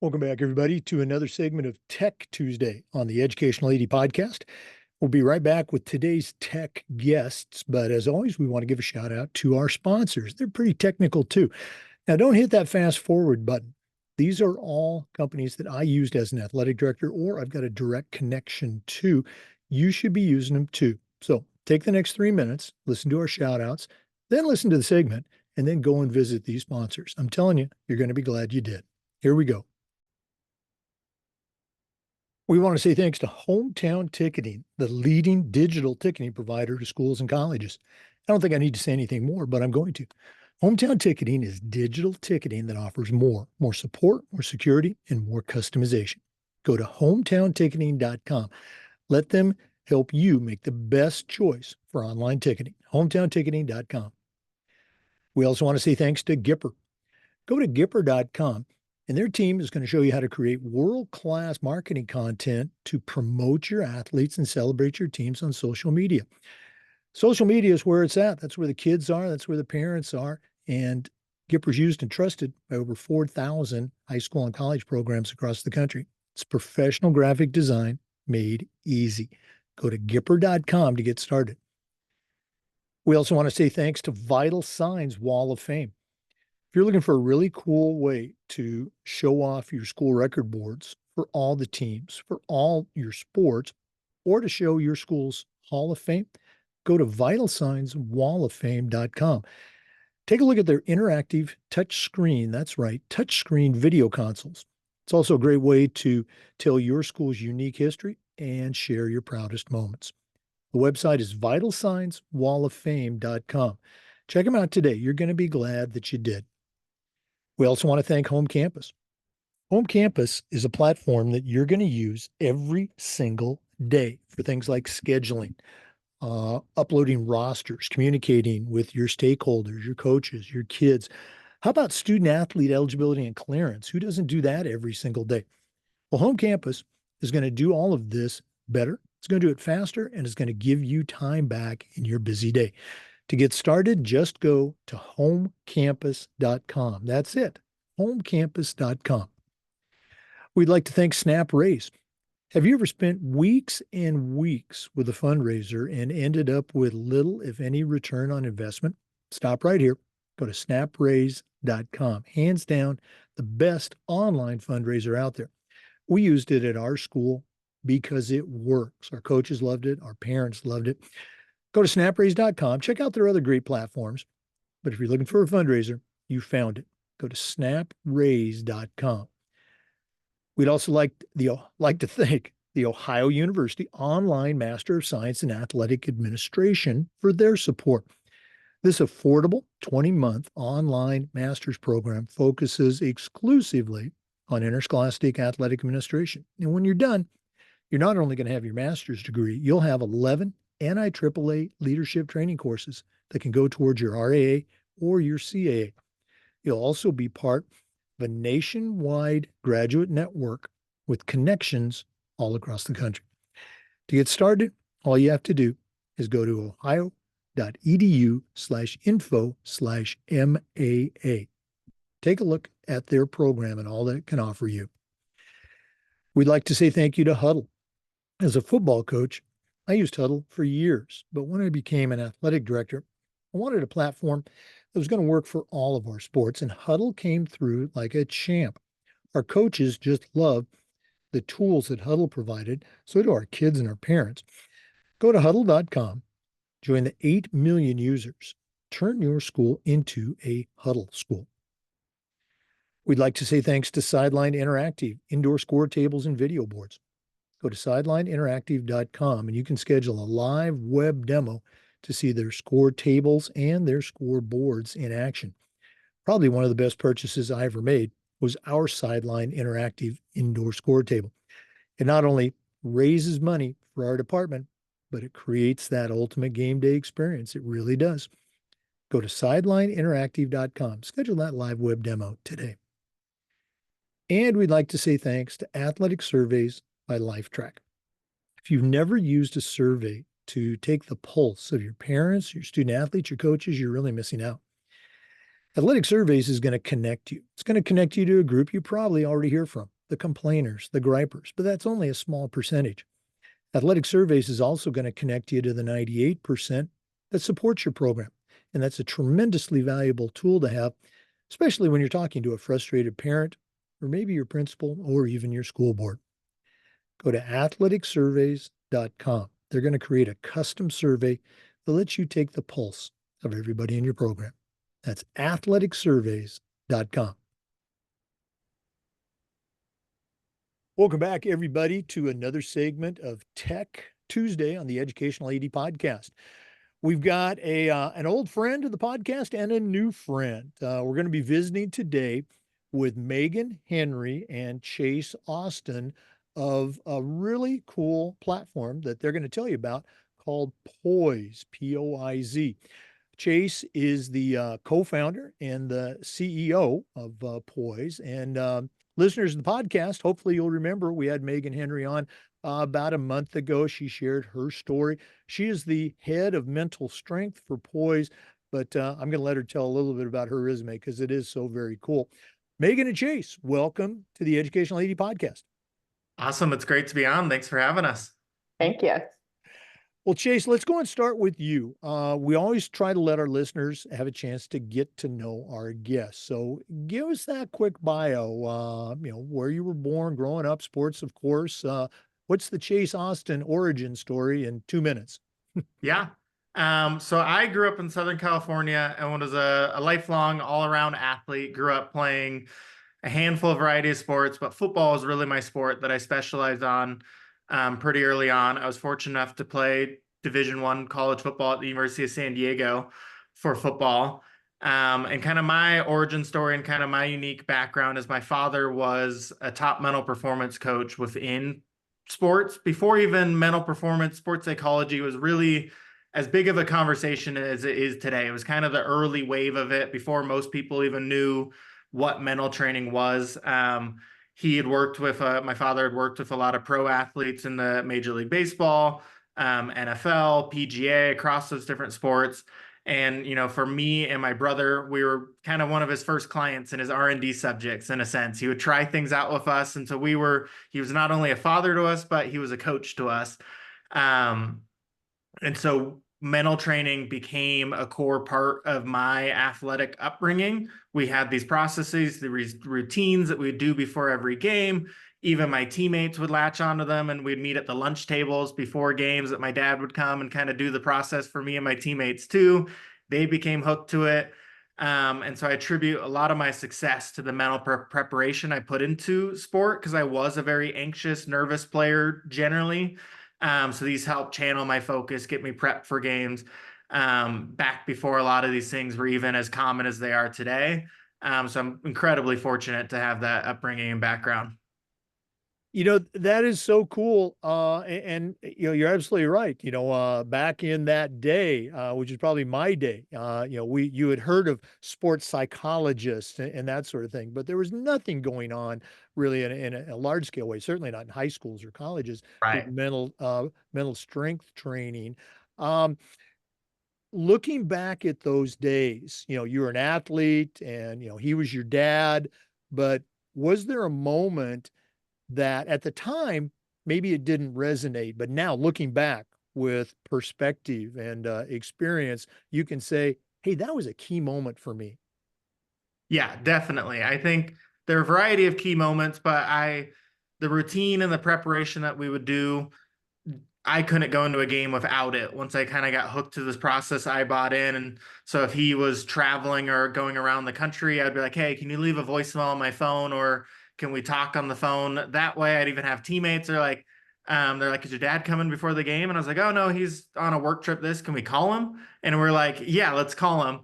Welcome back, everybody, to another segment of Tech Tuesday on the Educational 80 podcast. We'll be right back with today's tech guests, but as always, we want to give a shout out to our sponsors. They're pretty technical too. Now, don't hit that fast forward button. These are all companies that I used as an athletic director, or I've got a direct connection to. You should be using them too. So take the next 3 minutes, listen to our shout outs, then listen to the segment, and then go and visit these sponsors. I'm telling you, you're going to be glad you did. Here we go. We want to say thanks to Hometown Ticketing, the leading digital ticketing provider to schools and colleges. I don't think I need to say anything more, but I'm going to. Hometown Ticketing is digital ticketing that offers more support, more security, and more customization. Go to hometownticketing.com. Let them help you make the best choice for online ticketing. hometownticketing.com. We also want to say thanks to Gipper. Go to gipper.com. And their team is going to show you how to create world-class marketing content to promote your athletes and celebrate your teams on social media. Social media is where it's at. That's where the kids are. That's where the parents are. And Gipper's used and trusted by over 4,000 high school and college programs across the country. It's professional graphic design made easy. Go to gipper.com to get started. We also want to say thanks to Vital Signs Wall of Fame. If you're looking for a really cool way to show off your school record boards for all the teams, for all your sports, or to show your school's Hall of Fame, go to vitalsignswalloffame.com. Take a look at their interactive touch screen. That's right, touch screen video consoles. It's also a great way to tell your school's unique history and share your proudest moments. The website is vitalsignswalloffame.com. Check them out today. You're going to be glad that you did. We also want to thank Home Campus. Home Campus is a platform that you're going to use every single day for things like scheduling, uploading rosters, communicating with your stakeholders, your coaches, your kids. How about student athlete eligibility and clearance? Who doesn't do that every single day? Well, Home Campus is going to do all of this better. It's going to do it faster, and it's going to give you time back in your busy day. To get started, just go to homecampus.com. That's it, homecampus.com. We'd like to thank Snap Raise. Have you ever spent weeks and weeks with a fundraiser and ended up with little, if any, return on investment? Stop right here. Go to snapraise.com. Hands down, the best online fundraiser out there. We used it at our school because it works. Our coaches loved it. Our parents loved it. Go to snapraise.com. Check out their other great platforms. But if you're looking for a fundraiser, you found it. Go to snapraise.com. We'd also like to thank the Ohio University Online Master of Science in Athletic Administration for their support. This affordable 20-month online master's program focuses exclusively on interscholastic athletic administration. And when you're done, you're not only going to have your master's degree, you'll have 11 NIAAA leadership training courses that can go towards your RAA or your CAA. You'll also be part of a nationwide graduate network with connections all across the country. To get started, all you have to do is go to ohio.edu/info/MAA. Take a look at their program and all that it can offer you. We'd like to say thank you to Huddle. As a football coach, I used Huddle for years, but when I became an athletic director, I wanted a platform that was going to work for all of our sports, and Huddle came through like a champ. Our coaches just loved the tools that Huddle provided, so do our kids and our parents. Go to huddle.com, join the 8 million users, turn your school into a Huddle school. We'd like to say thanks to Sideline Interactive, indoor score tables and video boards. Go to sidelineinteractive.com and you can schedule a live web demo to see their score tables and their score boards in action. Probably one of the best purchases I ever made was our Sideline Interactive indoor score table. It not only raises money for our department, but it creates that ultimate game day experience. It really does. Go to sidelineinteractive.com. Schedule that live web demo today. And we'd like to say thanks to Athletic Surveys by LifeTrack. If you've never used a survey to take the pulse of your parents, your student athletes, your coaches, you're really missing out. Athletic Surveys is going to connect you. It's going to connect you to a group you probably already hear from. the complainers, the gripers, but that's only a small percentage. Athletic Surveys is also going to connect you to the 98% that supports your program. And that's a tremendously valuable tool to have, especially when you're talking to a frustrated parent or maybe your principal or even your school board. Go to athleticsurveys.com. They're going to create a custom survey that lets you take the pulse of everybody in your program. That's athleticsurveys.com. Welcome back, everybody, to another segment of Tech Tuesday on the Educational AD Podcast. We've got an old friend of the podcast and a new friend. We're going to be visiting today with Megan Henry and Chase Austin of a really cool platform that they're going to tell you about called POIZ, P-O-I-Z. Chase is the co-founder and the CEO of POIZ. And listeners of the podcast, hopefully you'll remember we had Megan Henry on about a month ago. She shared her story. She is the head of mental strength for POIZ, but I'm going to let her tell a little bit about her resume because it is so very cool. Megan and Chase, welcome to the Educational AD Podcast. Awesome. It's great to be on. Thanks for having us. Thank you. Well, Chase, let's go and start with you. We always try to let our listeners have a chance to get to know our guests. So give us that quick bio, where you were born, growing up, sports, of course. What's the Chase Austin origin story in 2 minutes? Yeah. So I grew up in Southern California and was a lifelong all-around athlete. Grew up playing a handful of variety of sports, but football was really my sport that I specialized on pretty early on. I was fortunate enough to play Division I college football at the University of San Diego for football. And kind of my origin story and kind of my unique background is my father was a top mental performance coach within sports. Before even mental performance, sports psychology was really as big of a conversation as it is today. It was kind of the early wave of it before most people even knew what mental training was. He had worked with, my father had worked with a lot of pro athletes in the Major League Baseball, NFL, PGA, across those different sports. And, for me and my brother, we were kind of one of his first clients in his R&D subjects, in a sense. He would try things out with us. And so he was not only a father to us, but he was a coach to us. And so mental training became a core part of my athletic upbringing. We had these processes, the routines that we'd do before every game. Even my teammates would latch onto them, and we'd meet at the lunch tables before games that my dad would come and kind of do the process for me and my teammates too. They became hooked to it. And so I attribute a lot of my success to the mental preparation I put into sport because I was a very anxious, nervous player generally. So these help channel my focus, get me prepped for games back before a lot of these things were even as common as they are today. So I'm incredibly fortunate to have that upbringing and background. That is so cool. And you're absolutely right. Back in that day, which is probably my day, you had heard of sports psychologists and that sort of thing, but there was nothing going on really in a large scale way, certainly not in high schools or colleges with Right. mental strength training. Looking back at those days, you were an athlete and, he was your dad, but was there a moment that at the time, maybe it didn't resonate, but now looking back with perspective and experience, you can say, hey, that was a key moment for me? Yeah, definitely. I think there are a variety of key moments, but the routine and the preparation that we would do, I couldn't go into a game without it. Once I kind of got hooked to this process, I bought in. And so if he was traveling or going around the country, I'd be like, hey, can you leave a voicemail on my phone, or can we talk on the phone? That way I'd even have teammates they're like, is your dad coming before the game? And I was like, oh no, he's on a work trip. Can we call him? And we're like, yeah, let's call him.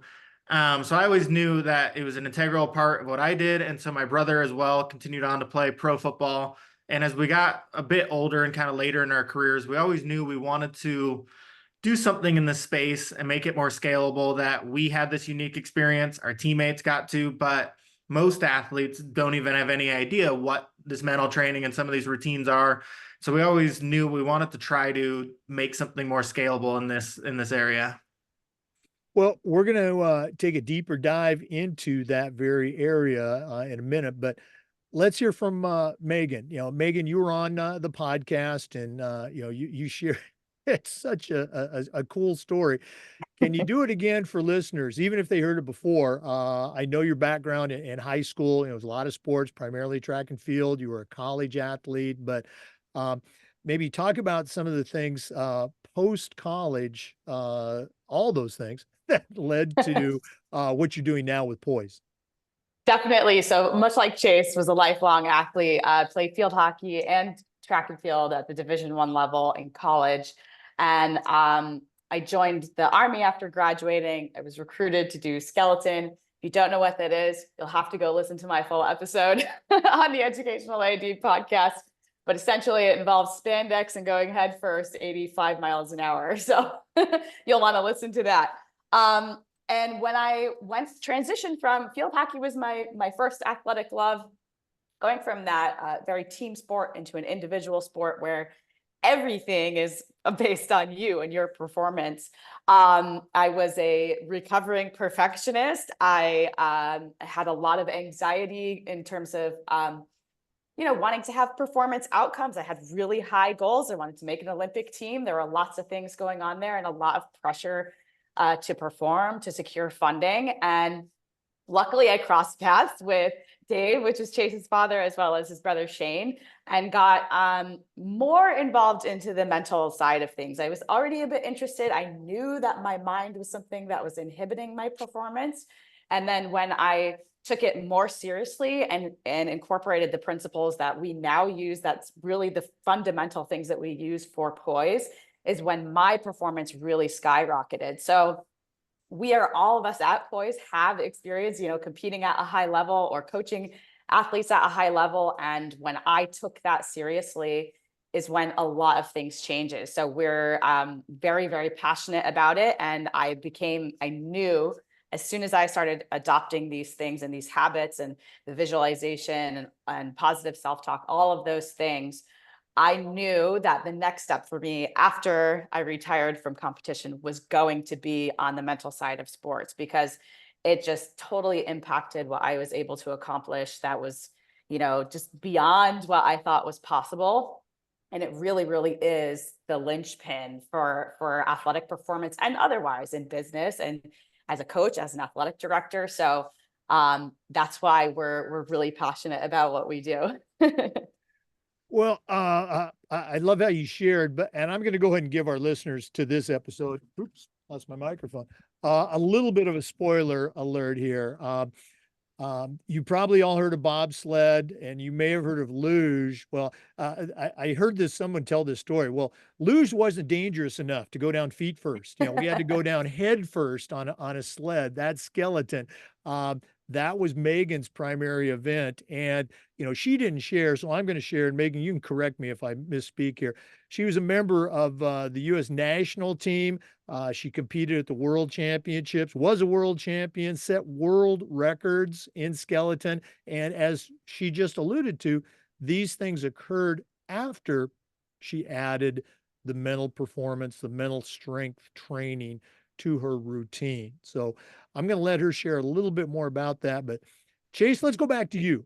So I always knew that it was an integral part of what I did. And so my brother as well continued on to play pro football. And as we got a bit older and kind of later in our careers, we always knew we wanted to do something in this space and make it more scalable, that we had this unique experience, our teammates got to, but most athletes don't even have any idea what this mental training and some of these routines are. So we always knew we wanted to try to make something more scalable in this area. Well, we're going to take a deeper dive into that very area in a minute, but let's hear from Megan. Megan, you were on the podcast, and you share. It's such a cool story. Can you do it again for listeners, even if they heard it before? I know your background in high school. It was a lot of sports, primarily track and field. You were a college athlete, but um, maybe talk about some of the things post college, all those things that led to what you're doing now with POIZ. Definitely. So much like Chase was a lifelong athlete, played field hockey and track and field at the Division I level in college. And I joined the Army after graduating. I was recruited to do skeleton. If you don't know what that is, you'll have to go listen to my full episode on the Educational AD podcast. But essentially, it involves spandex and going head first 85 miles an hour. So you'll want to listen to that. And when I went transition from field hockey was my first athletic love, going from that very team sport into an individual sport where everything is based on you and your performance. I was a recovering perfectionist. I had a lot of anxiety in terms of wanting to have performance outcomes. I had really high goals. I wanted to make an Olympic team. There were lots of things going on there and a lot of pressure to perform, to secure funding. And luckily I crossed paths with Dave, which is Chase's father, as well as his brother Shane, and got more involved into the mental side of things. I was already a bit interested. I knew that my mind was something that was inhibiting my performance. And then when I took it more seriously and incorporated the principles that we now use, that's really the fundamental things that we use for POIZ, is when my performance really skyrocketed. So all of us at POIZ have experience, competing at a high level or coaching athletes at a high level. And when I took that seriously is when a lot of things changes. So we're very, very passionate about it. And I knew as soon as I started adopting these things and these habits and the visualization and positive self-talk, all of those things, I knew that the next step for me after I retired from competition was going to be on the mental side of sports, because it just totally impacted what I was able to accomplish. That was, just beyond what I thought was possible. And it really, really is the linchpin for athletic performance and otherwise in business and as a coach, as an athletic director. So that's why we're really passionate about what we do. Well, I love how you shared, and I'm going to go ahead and give our listeners to this episode. Oops, lost my microphone. A little bit of a spoiler alert here. You probably all heard of bobsled, and you may have heard of luge. Well, I heard someone tell this story. Well, luge wasn't dangerous enough to go down feet first. We had to go down head first on a sled. That skeleton. That was Megan's primary event. And, she didn't share, so I'm going to share. And Megan, you can correct me if I misspeak here. She was a member of the U.S. national team. She competed at the World Championships, was a world champion, set world records in skeleton. And as she just alluded to, these things occurred after she added the mental performance, the mental strength training to her routine. So I'm going to let her share a little bit more about that. But Chase, let's go back to you.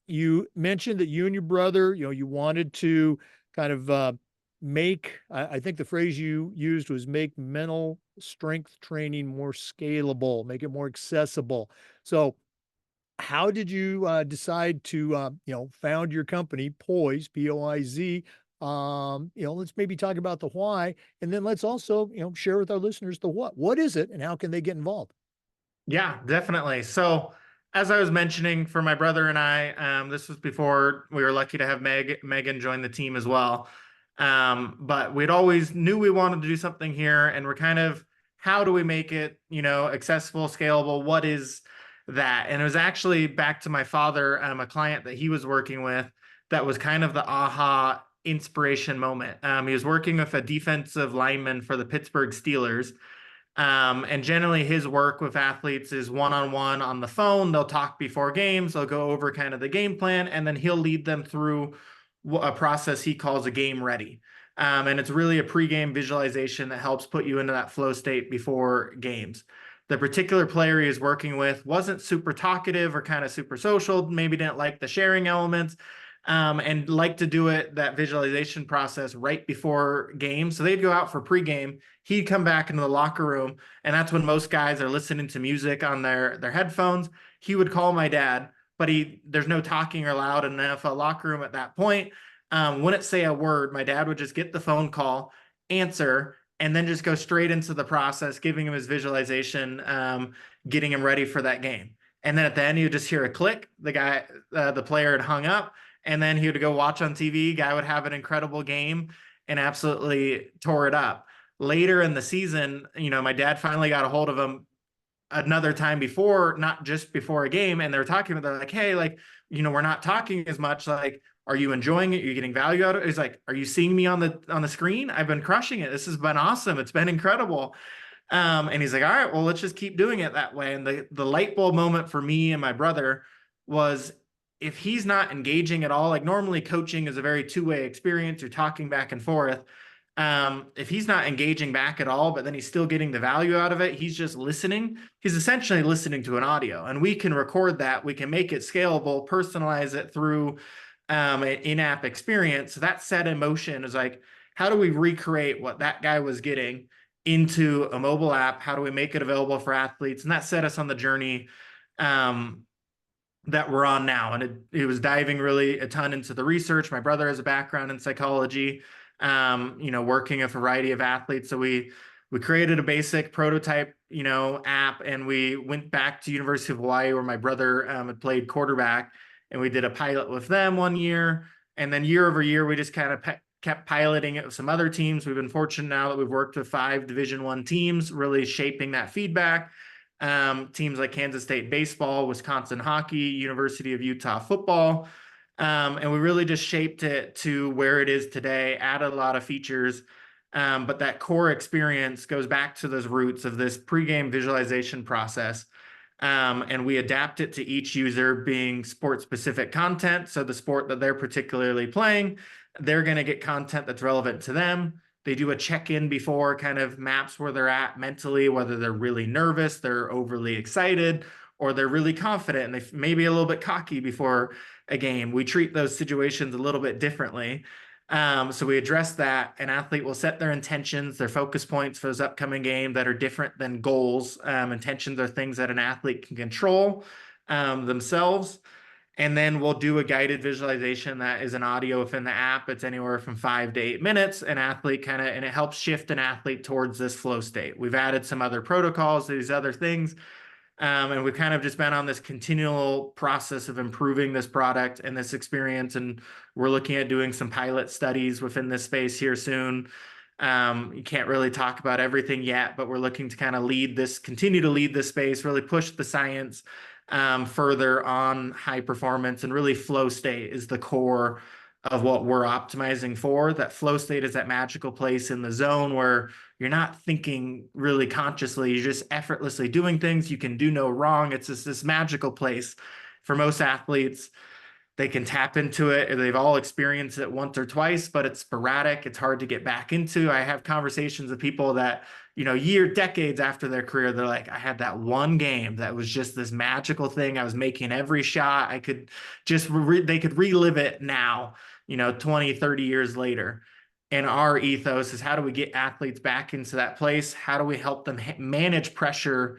You mentioned that you and your brother, you wanted to kind of I think the phrase you used was make mental strength training more scalable, make it more accessible. So how did you decide to, found your company, POIZ, POIZ? Let's maybe talk about the why, and then let's also, share with our listeners the what. What is it and how can they get involved? Yeah, definitely. So, as I was mentioning, for my brother and I, this was before we were lucky to have Megan join the team as well. But we'd always knew we wanted to do something here, and we're kind of, how do we make it, accessible, scalable? What is that? And it was actually back to my father, a client that he was working with, that was kind of the aha inspiration moment. He was working with a defensive lineman for the Pittsburgh Steelers. And generally his work with athletes is one-on-one on the phone. They'll talk before games. They'll go over kind of the game plan, and then he'll lead them through a process he calls a game ready. And it's really a pregame visualization that helps put you into that flow state before games. the particular player he was working with wasn't super talkative or kind of super social, maybe didn't like the sharing elements, and liked to do that visualization process right before games. So they'd go out for pregame. He'd come back into the locker room, and that's when most guys are listening to music on their headphones. He would call my dad, but there's no talking or loud in the NFL locker room at that point. Wouldn't say a word. My dad would just get the phone call, answer, and then just go straight into the process, giving him his visualization, getting him ready for that game. And then at the end, you just hear a click. The player had hung up, and then he would go watch on TV. Guy would have an incredible game and absolutely tore it up. Later in the season, my dad finally got a hold of him another time before, not just before a game, and they're talking. They're like, "Hey, we're not talking as much. Like, are you enjoying it? You're getting value out of it?" He's like, "Are you seeing me on the screen? I've been crushing it. This has been awesome. It's been incredible." And he's like, "All right, well, let's just keep doing it that way." And the light bulb moment for me and my brother was, if he's not engaging at all, like normally coaching is a very two-way experience. You're talking back and forth. If he's not engaging back at all, but then he's still getting the value out of it, he's just listening. He's essentially listening to an audio, and we can record that. We can make it scalable, personalize it through an in-app experience. So that set in motion is like, how do we recreate what that guy was getting into a mobile app? How do we make it available for athletes? And that set us on the journey that we're on now. And it was diving really a ton into the research. My brother has a background in psychology, working a variety of athletes. So we created a basic prototype, app, and we went back to University of Hawaii, where my brother had played quarterback, and we did a pilot with them 1 year. And then year over year, we just kind of kept piloting it with some other teams. We've been fortunate now that we've worked with 5 Division I teams, really shaping that feedback. Teams like Kansas State baseball, Wisconsin hockey, University of Utah football. And we really just shaped it to where it is today, added a lot of features. But that core experience goes back to those roots of this pregame visualization process. And we adapt it to each user being sport-specific content. So the sport that they're particularly playing, they're going to get content that's relevant to them. They do a check-in before, kind of maps where they're at mentally, whether they're really nervous, they're overly excited, or they're really confident and they may be a little bit cocky before a game. We treat those situations a little bit differently. So we address that. An athlete will set their intentions, their focus points for this upcoming game that are different than goals. Intentions are things that an athlete can control themselves. And then we'll do a guided visualization that is an audio within the app. It's anywhere from 5 to 8 minutes. And it helps shift an athlete towards this flow state. We've added some other protocols, these other things. And we've kind of just been on this continual process of improving this product and this experience. And we're looking at doing some pilot studies within this space here soon. You can't really talk about everything yet, but we're looking to kind of continue to lead this space, really push the science further on high performance, and really flow state is the core of what we're optimizing for. That flow state is that magical place in the zone where you're not thinking really consciously, you're just effortlessly doing things. You can do no wrong. It's just this magical place. For most athletes, they can tap into it, or they've all experienced it once or twice, but it's sporadic. It's hard to get back into. I have conversations with people that, decades after their career, they're like, I had that one game that was just this magical thing. I was making every shot. I could just, they could relive it now, 20, 30 years later. And our ethos is, how do we get athletes back into that place? How do we help them manage pressure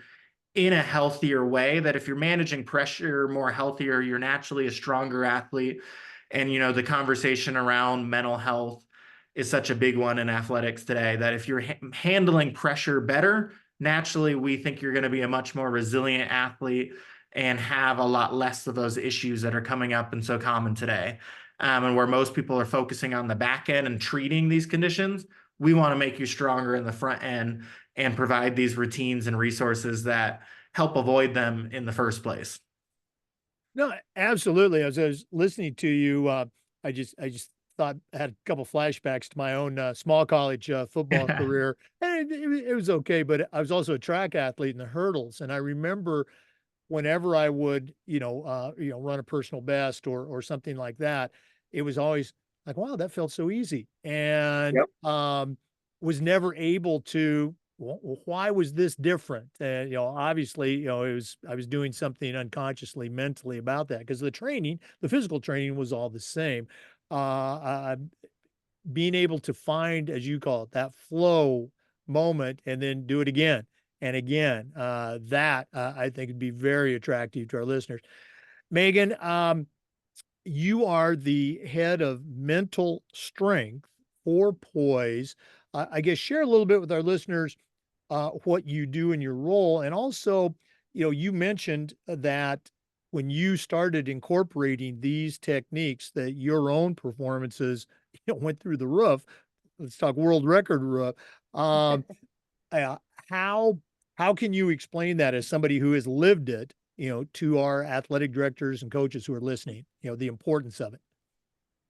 in a healthier way? That if you're managing pressure more healthier, you're naturally a stronger athlete. And, the conversation around mental health is such a big one in athletics today, that if you're handling pressure better, naturally, we think you're going to be a much more resilient athlete and have a lot less of those issues that are coming up and so common today. And where most people are focusing on the back end and treating these conditions, we want to make you stronger in the front end and provide these routines and resources that help avoid them in the first place. No, absolutely. As I was listening to you, I just thought I had a couple flashbacks to my own small college football career, and it was okay. But I was also a track athlete in the hurdles, and I remember whenever I would, run a personal best or something like that, it was always like, wow, that felt so easy, and was never able to why was this different? And, obviously, I was doing something unconsciously, mentally about that because the physical training was all the same. Being able to find, as you call it, that flow moment and then do it again and again, that I think would be very attractive to our listeners. Megan, you are the head of mental strength for POIZ. I guess share a little bit with our listeners what you do in your role. And also, you mentioned that when you started incorporating these techniques, that your own performances went through the roof. Let's talk world record roof. Um, uh, how how can you explain that as somebody who has lived it, to our athletic directors and coaches who are listening, the importance of it?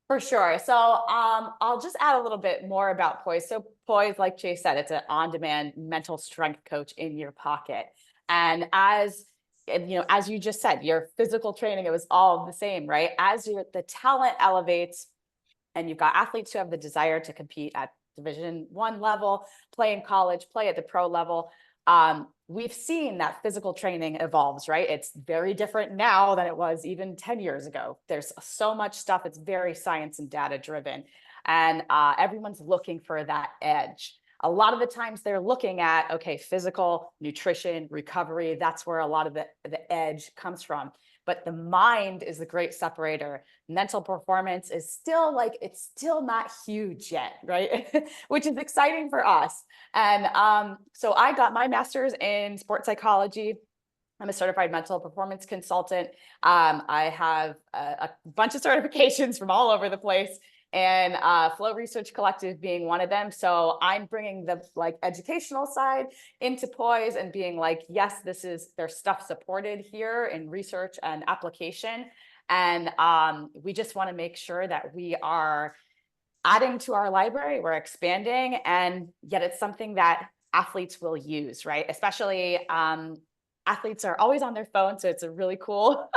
For sure. So I'll just add a little bit more about POIZ. So POIZ, like Chase said, it's an on-demand mental strength coach in your pocket. And as you just said, your physical training, it was all the same, right? The talent elevates, and you've got athletes who have the desire to compete at Division I level, play in college, play at the pro level. We've seen that physical training evolves, right? It's very different now than it was even 10 years ago. There's so much stuff. It's very science and data driven. And everyone's looking for that edge. A lot of the times they're looking at, okay, physical, nutrition, recovery. That's where a lot of the edge comes from. But the mind is the great separator. Mental performance is still it's still not huge yet, right? Which is exciting for us. And so I got my master's in sports psychology. I'm a certified mental performance consultant. I have a bunch of certifications from all over the place, and Flow Research Collective being one of them. So I'm bringing the educational side into POIZ and being like, yes, there's stuff supported here in research and application. And we just want to make sure that we are adding to our library, we're expanding, and yet it's something that athletes will use, right? Especially athletes are always on their phone, so it's a really cool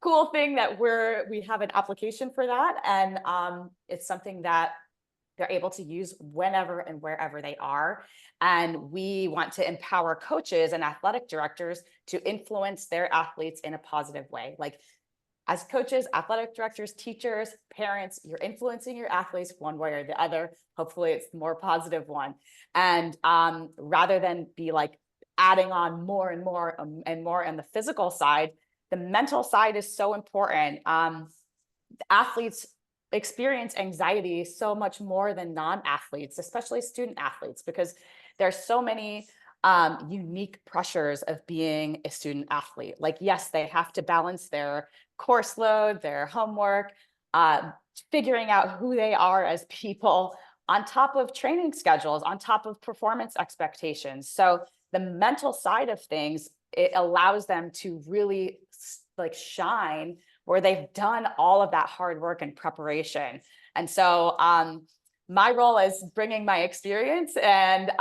cool thing that we have an application for that, and it's something that they're able to use whenever and wherever they are. And we want to empower coaches and athletic directors to influence their athletes in a positive way. As coaches, athletic directors, teachers, parents, you're influencing your athletes one way or the other. Hopefully it's the more positive one. And rather than be adding on more and more and more on the physical side, the mental side is so important. Athletes experience anxiety so much more than non-athletes, especially student athletes, because there's so many unique pressures of being a student athlete. Yes, they have to balance their course load, their homework, figuring out who they are as people on top of training schedules, on top of performance expectations. So the mental side of things, it allows them to really shine where they've done all of that hard work and preparation. And so my role is bringing my experience and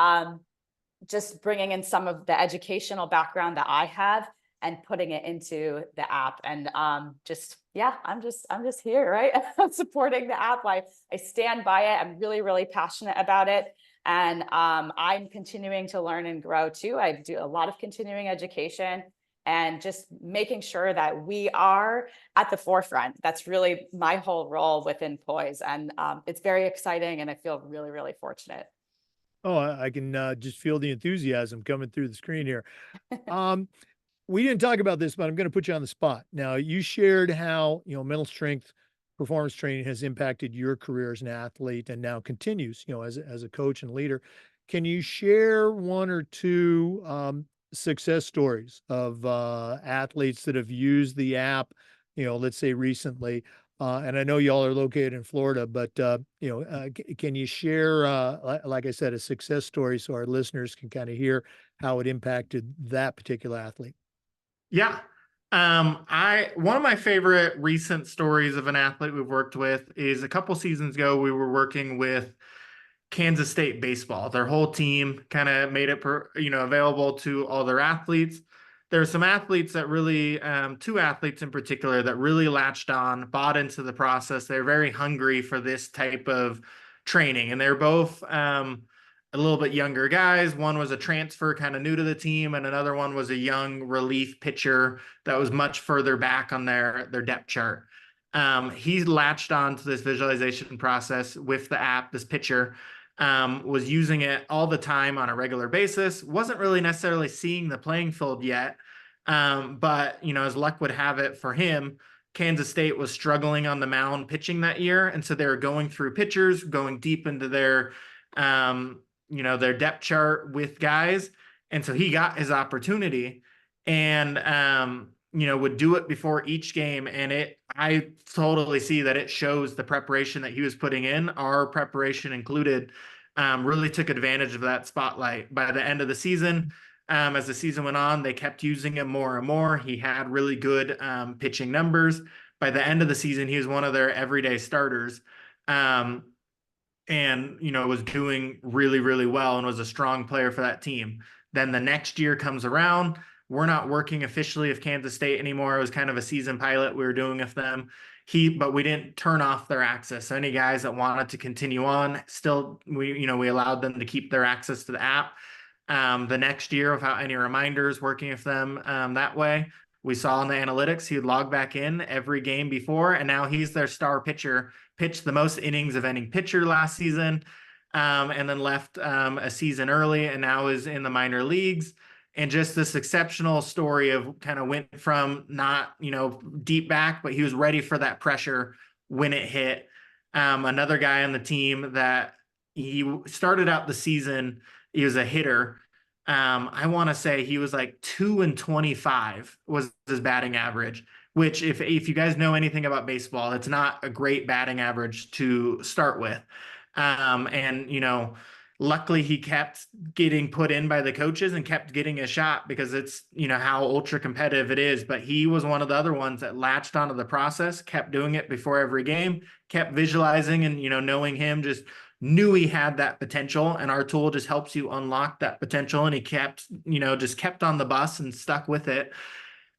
just bringing in some of the educational background that I have and putting it into the app. And I'm just here, right? I'm supporting the app. I stand by it. I'm really, really passionate about it. And I'm continuing to learn and grow too. I do a lot of continuing education and just making sure that we are at the forefront. That's really my whole role within POIZ. And it's very exciting, and I feel really, really fortunate. Oh, I can just feel the enthusiasm coming through the screen here. We didn't talk about this, but I'm going to put you on the spot. Now, you shared how, mental strength performance training has impacted your career as an athlete and now continues, as a coach and leader. Can you share one or two success stories of athletes that have used the app, let's say recently? And I know y'all are located in Florida, but can you share, like I said, a success story so our listeners can kind of hear how it impacted that particular athlete? Yeah. One of my favorite recent stories of an athlete we've worked with is a couple seasons ago, we were working with Kansas State baseball. Their whole team kind of made it available to all their athletes. There are some athletes that really, two athletes in particular, that really latched on, bought into the process. They're very hungry for this type of training, and they're both a little bit younger guys. One was a transfer kind of new to the team, and another one was a young relief pitcher that was much further back on their depth chart. He latched on to this visualization process with the app, this pitcher, was using it all the time on a regular basis, wasn't really necessarily seeing the playing field yet. But, you know, as luck would have it for him, Kansas State was struggling on the mound pitching that year. And so they were going through pitchers, going deep into their, you know, their depth chart with guys. And so he got his opportunity and, you know, would do it before each game. And I totally see that it shows the preparation that he was putting in. Our preparation included, really took advantage of that spotlight. By the end of the season, as the season went on, they kept using him more and more. He had really good pitching numbers. By the end of the season, he was one of their everyday starters. And, you know, was doing really, really well and was a strong player for that team. Then the next year comes around. We're not working officially with Kansas State anymore. It was kind of a season pilot we were doing with them. But we didn't turn off their access. So any guys that wanted to continue on, still, we allowed them to keep their access to the app. The next year, without any reminders, working with them that way. We saw in the analytics, he would log back in every game before, and now he's their star pitcher, pitched the most innings of any pitcher last season, and then left a season early and now is in the minor leagues. And just this exceptional story of kind of went from not, you know, deep back, but he was ready for that pressure when it hit. Another guy on the team that he started out the season, he was a hitter. I want to say he was like 2-25 was his batting average, which if you guys know anything about baseball, it's not a great batting average to start with. And, you know, luckily he kept getting put in by the coaches and kept getting a shot because it's, you know, how ultra competitive it is. But he was one of the other ones that latched onto the process, kept doing it before every game, kept visualizing and, you know, knowing him, just knew he had that potential, and our tool just helps you unlock that potential. And he kept, you know, just kept on the bus and stuck with it.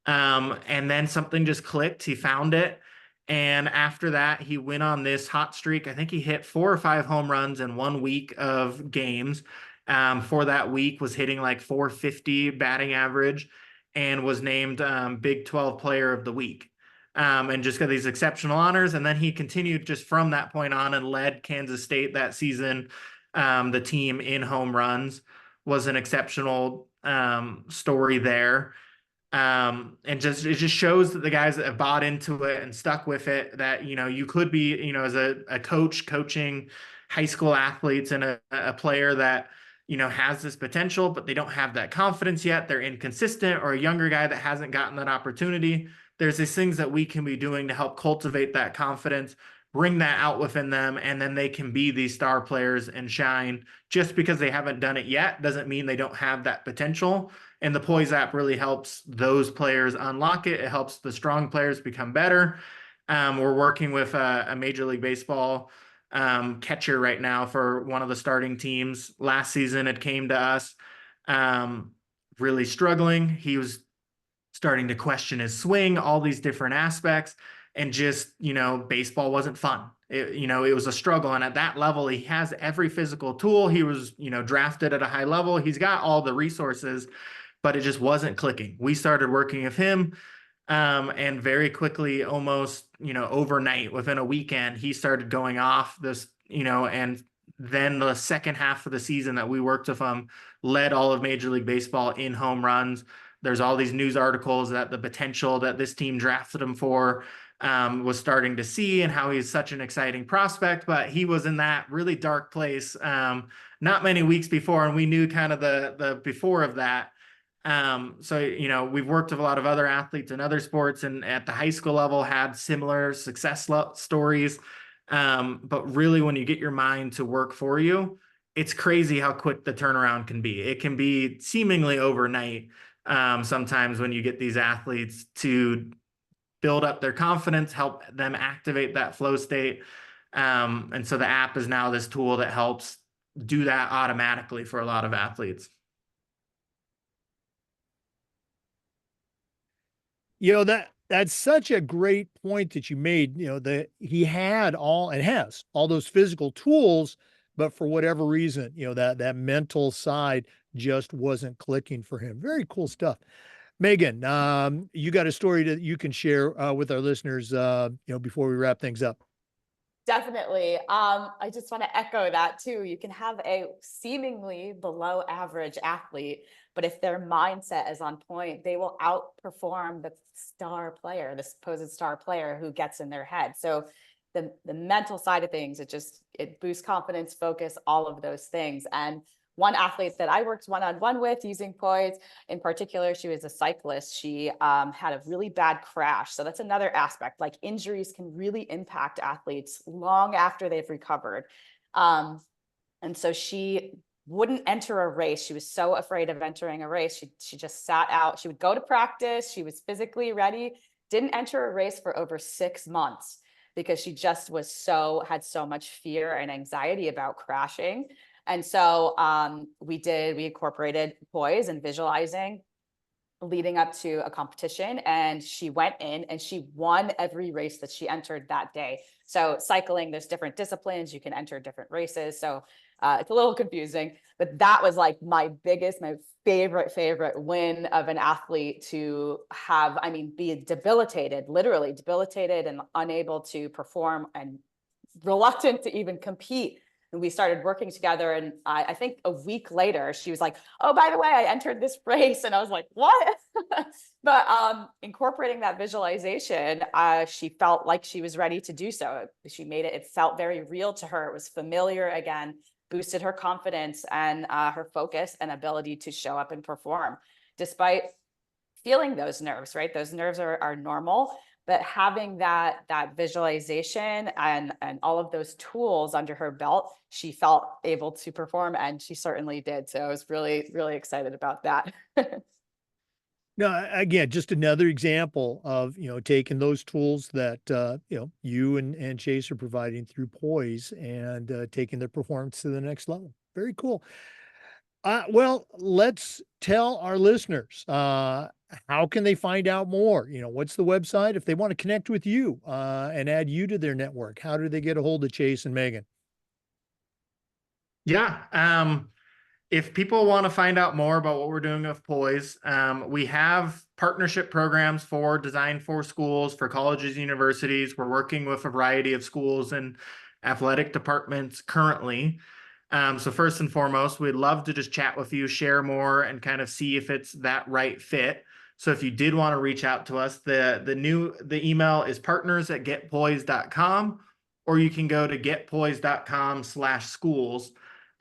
And then something just clicked. He found it. And after that, he went on this hot streak. I think he hit 4 or 5 home runs in 1 week of games. For that week was hitting like 450 batting average and was named Big 12 Player of the Week. And just got these exceptional honors. And then he continued just from that point on and led Kansas State that season. The team in home runs was an exceptional story there. And it just shows that the guys that have bought into it and stuck with it, that, you know, you could be, you know, as a coach coaching high school athletes and a player that, you know, has this potential, but they don't have that confidence yet. They're inconsistent, or a younger guy that hasn't gotten that opportunity. There's these things that we can be doing to help cultivate that confidence, bring that out within them, and then they can be these star players and shine. Just because they haven't done it yet doesn't mean they don't have that potential. And the POIZ app really helps those players unlock it. It helps the strong players become better. We're working with a Major League Baseball catcher right now for one of the starting teams. Last season, it came to us really struggling. He was starting to question his swing, all these different aspects, and just, you know, baseball wasn't fun. You know, it was a struggle. And at that level, he has every physical tool. He was, you know, drafted at a high level. He's got all the resources, but it just wasn't clicking. We started working with him, and very quickly, almost, you know, overnight, within a weekend, he started going off this, you know, and then the second half of the season that we worked with him led all of Major League Baseball in home runs. There's all these news articles that the potential that this team drafted him for was starting to see, and how he's such an exciting prospect. But he was in that really dark place not many weeks before, and we knew kind of the before of that. So, you know, we've worked with a lot of other athletes in other sports, and at the high school level had similar success stories. But really, when you get your mind to work for you, it's crazy how quick the turnaround can be. It can be seemingly overnight. Sometimes when you get these athletes to build up their confidence, help them activate that flow state. And so the app is now this tool that helps do that automatically for a lot of athletes. You know, that's such a great point that you made. You know, that he had all and has all those physical tools, but for whatever reason, that mental side just wasn't clicking for him. Very cool stuff. Megan, you got a story that you can share with our listeners, before we wrap things up. Definitely. I just want to echo that too. You can have a seemingly below average athlete, but if their mindset is on point, they will outperform the star player, the supposed star player who gets in their head. So the mental side of things, it boosts confidence, focus, all of those things. And one athlete that I worked one-on-one with using POIZ in particular, she was a cyclist. She had a really bad crash. So that's another aspect. Like, injuries can really impact athletes long after they've recovered. And so she wouldn't enter a race. She was so afraid of entering a race. She just sat out. She would go to practice. She was physically ready, didn't enter a race for over 6 months because she just had so much fear and anxiety about crashing. And so we incorporated POIZ and visualizing leading up to a competition, and she went in and she won every race that she entered that day. So cycling, there's different disciplines, you can enter different races. So it's a little confusing, but that was like my favorite win of an athlete to have, be debilitated, literally debilitated and unable to perform and reluctant to even compete. And we started working together. And I think a week later, she was like, oh, by the way, I entered this race. And I was like, what? But incorporating that visualization, she felt like she was ready to do so. She made it felt very real to her. It was familiar again, boosted her confidence and her focus and ability to show up and perform despite feeling those nerves, right? Those nerves are normal. But having that visualization and all of those tools under her belt, she felt able to perform, and she certainly did. So I was really, really excited about that. No, again, just another example of, taking those tools that, you and Chase are providing through POIZ and taking their performance to the next level. Very cool. Well, let's tell our listeners, how can they find out more? What's the website? If they want to connect with you and add you to their network, how do they get a hold of Chase and Megan? Yeah. If people want to find out more about what we're doing with POIZ, we have partnership programs designed for schools, for colleges, universities. We're working with a variety of schools and athletic departments currently. So first and foremost, we'd love to just chat with you, share more, and kind of see if it's that right fit. So if you did want to reach out to us, the email is partners@getpoiz.com, or you can go to getpoiz.com/schools.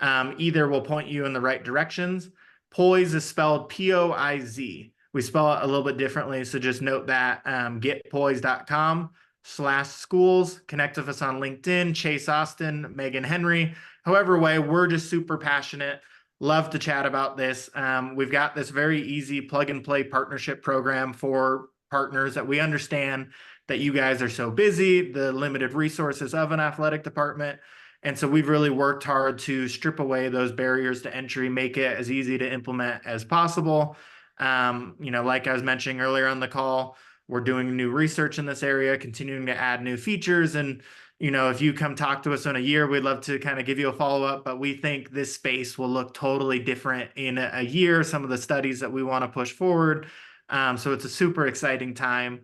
Either will point you in the right directions. POIZ is spelled POIZ. We spell it a little bit differently, so just note that. Getpoiz.com/schools. Connect with us on LinkedIn, Chase Austin, Megan Henry. However way, we're just super passionate. Love to chat about this. We've got this very easy plug and play partnership program for partners that we understand that you guys are so busy, the limited resources of an athletic department. And so we've really worked hard to strip away those barriers to entry, make it as easy to implement as possible. Like I was mentioning earlier on the call, we're doing new research in this area, continuing to add new features. And, if you come talk to us in a year, we'd love to kind of give you a follow-up, but we think this space will look totally different in a year, some of the studies that we want to push forward. So it's a super exciting time.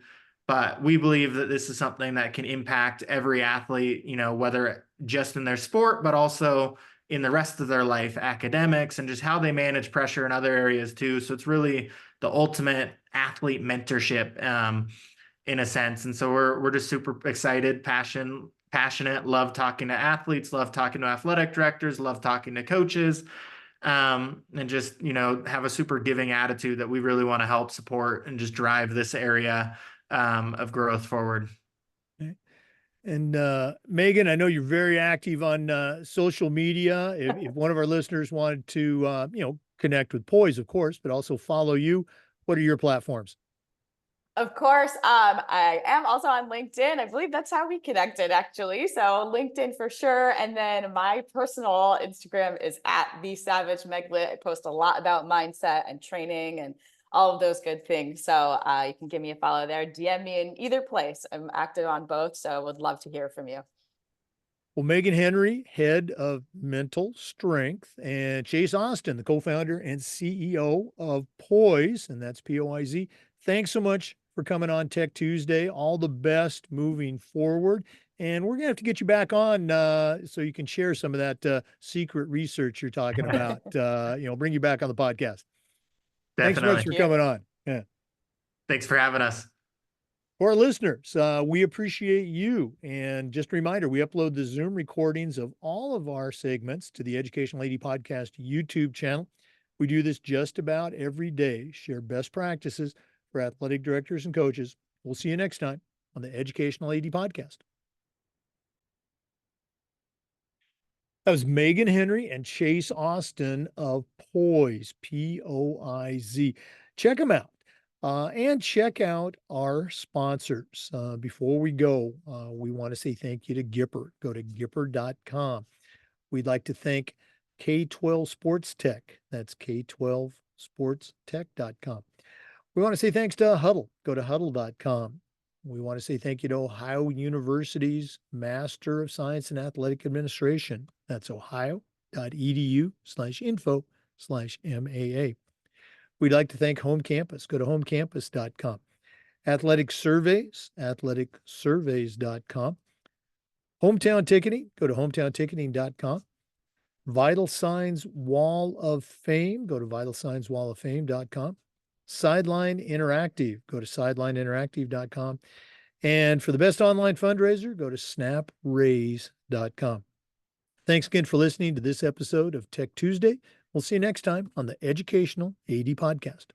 But we believe that this is something that can impact every athlete, whether just in their sport, but also in the rest of their life, academics, and just how they manage pressure in other areas too. So it's really the ultimate athlete mentorship in a sense. And so we're just super excited, passionate, love talking to athletes, love talking to athletic directors, love talking to coaches, and just, have a super giving attitude that we really want to help support and just drive this area of growth forward. Okay. And Megan, I know you're very active on social media. If one of our listeners wanted to, connect with POIZ, of course, but also follow you, what are your platforms? Of course, I am also on LinkedIn. I believe that's how we connected, actually. So LinkedIn for sure. And then my personal Instagram is @thesavagemeglet. I post a lot about mindset and training and all of those good things. So you can give me a follow there. DM me in either place. I'm active on both, so would love to hear from you. Well, Megan Henry, head of mental strength, and Chase Austin, the co-founder and CEO of POIZ, and that's POIZ. Thanks so much for coming on Tech Tuesday. All the best moving forward. And we're gonna have to get you back on so you can share some of that secret research you're talking about. Bring you back on the podcast. Thanks so much for Definitely. coming on. Yeah. Thanks for having us. For our listeners, we appreciate you. And just a reminder, we upload the Zoom recordings of all of our segments to the Educational AD Podcast YouTube channel. We do this just about every day, share best practices for athletic directors and coaches. We'll see you next time on the Educational AD Podcast. That was Megan Henry and Chase Austin of POIZ, P-O-I-Z. Check them out. And check out our sponsors. Before we go, we want to say thank you to Gipper. Go to Gipper.com. We'd like to thank K12 Sports Tech. That's K12sportstech.com. We want to say thanks to Huddle. Go to Huddle.com. We want to say thank you to Ohio University's Master of Science in Athletic Administration. That's ohio.edu/info/MAA. We'd like to thank Home Campus. Go to homecampus.com. Athletic Surveys, athleticsurveys.com. Hometown Ticketing, go to hometownticketing.com. Vital Signs Wall of Fame, go to vitalsignswalloffame.com. Sideline Interactive, go to sidelineinteractive.com. And for the best online fundraiser, go to snapraise.com. Thanks again for listening to this episode of Tech Tuesday. We'll see you next time on the Educational AD Podcast.